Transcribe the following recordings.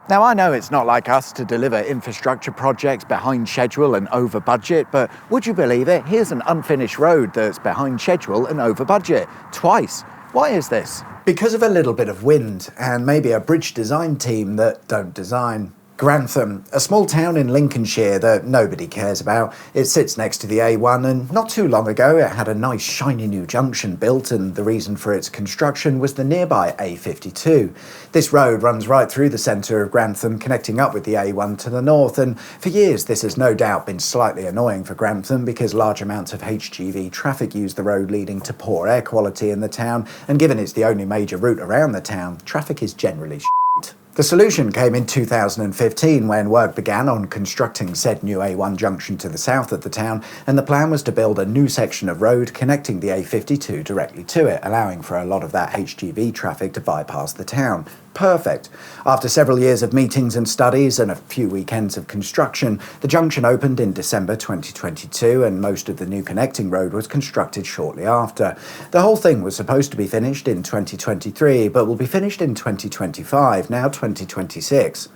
Now, I know it's not like us to deliver infrastructure projects behind schedule and over budget, but would you believe it? Here's an unfinished road that's behind schedule and over budget. Twice. Why is this? Because of a little bit of wind and maybe a bridge design team that don't design. Grantham, a small town in Lincolnshire that nobody cares about. It sits next to the A1 and not too long ago it had a nice shiny new junction built, and the reason for its construction was the nearby A52. This road runs right through the centre of Grantham, connecting up with the A1 to the north, and for years this has no doubt been slightly annoying for Grantham because large amounts of HGV traffic use the road, leading to poor air quality in the town, and given it's the only major route around the town, traffic is generally shit. The solution came in 2015 when work began on constructing said new A1 junction to the south of the town, and the plan was to build a new section of road connecting the A52 directly to it, allowing for a lot of that HGV traffic to bypass the town. Perfect. After several years of meetings and studies and a few weekends of construction, the junction opened in December 2022, and most of the new connecting road was constructed shortly after. The whole thing was supposed to be finished in 2023, but will be finished in 2025, now 2026.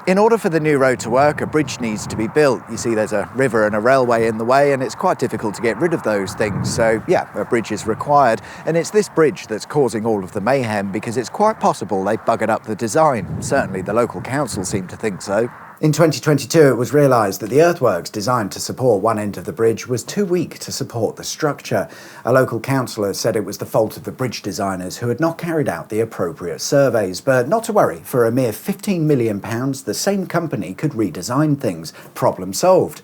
In order for the new road to work, a bridge needs to be built. You see, there's a river and a railway in the way, and it's quite difficult to get rid of those things. So, yeah, a bridge is required. And it's this bridge that's causing all of the mayhem, because it's quite possible they buggered up the design. Certainly the local council seem to think so. In 2022, it was realised that the earthworks designed to support one end of the bridge was too weak to support the structure. A local councillor said it was the fault of the bridge designers who had not carried out the appropriate surveys. But not to worry, for a mere £15 million, the same company could redesign things. Problem solved.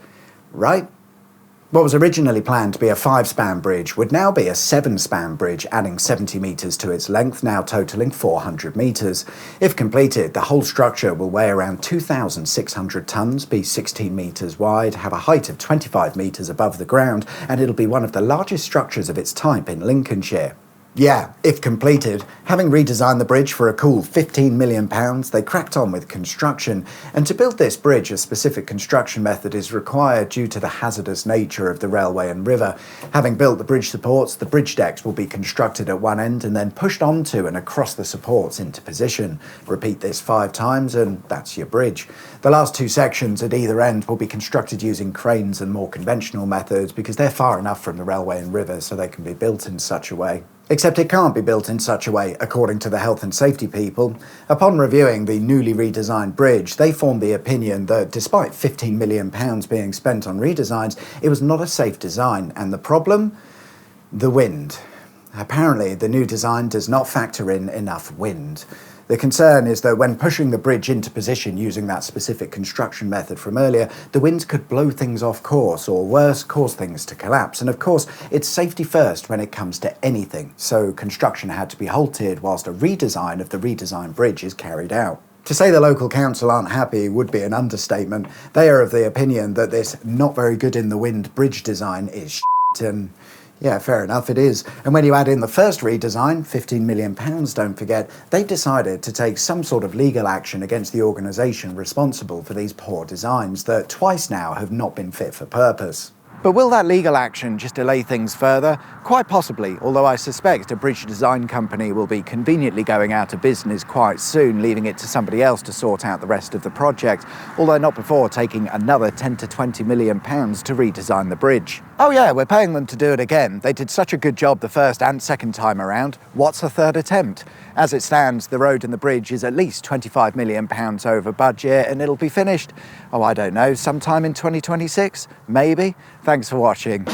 Right? What was originally planned to be a 5-span bridge would now be a 7-span bridge, adding 70 metres to its length, now totalling 400 metres. If completed, the whole structure will weigh around 2,600 tonnes, be 16 metres wide, have a height of 25 metres above the ground, and it'll be one of the largest structures of its type in Lincolnshire. Yeah, if completed. Having redesigned the bridge for a cool £15 million, they cracked on with construction. And to build this bridge, a specific construction method is required due to the hazardous nature of the railway and river. Having built the bridge supports, the bridge decks will be constructed at one end and then pushed onto and across the supports into position. Repeat this 5 times and that's your bridge. The last 2 sections at either end will be constructed using cranes and more conventional methods because they're far enough from the railway and river so they can be built in such a way. Except it can't be built in such a way, according to the health and safety people. Upon reviewing the newly redesigned bridge, they formed the opinion that despite £15 million being spent on redesigns, it was not a safe design. And the problem? The wind. Apparently, the new design does not factor in enough wind. The concern is that when pushing the bridge into position using that specific construction method from earlier, the winds could blow things off course, or worse, cause things to collapse. And of course, it's safety first when it comes to anything, so construction had to be halted whilst a redesign of the redesigned bridge is carried out. To say the local council aren't happy would be an understatement. They are of the opinion that this not very good in the wind bridge design is shit, and yeah, fair enough, it is. And when you add in the first redesign, £15 million, don't forget, they've decided to take some sort of legal action against the organisation responsible for these poor designs that twice now have not been fit for purpose. But will that legal action just delay things further? Quite possibly, although I suspect a bridge design company will be conveniently going out of business quite soon, leaving it to somebody else to sort out the rest of the project, although not before taking another £10 to £20 million to redesign the bridge. Oh yeah, we're paying them to do it again. They did such a good job the first and second time around. What's a third attempt? As it stands, the road and the bridge is at least £25 million over budget, and it'll be finished, oh, I don't know, sometime in 2026? Maybe? Thanks for watching.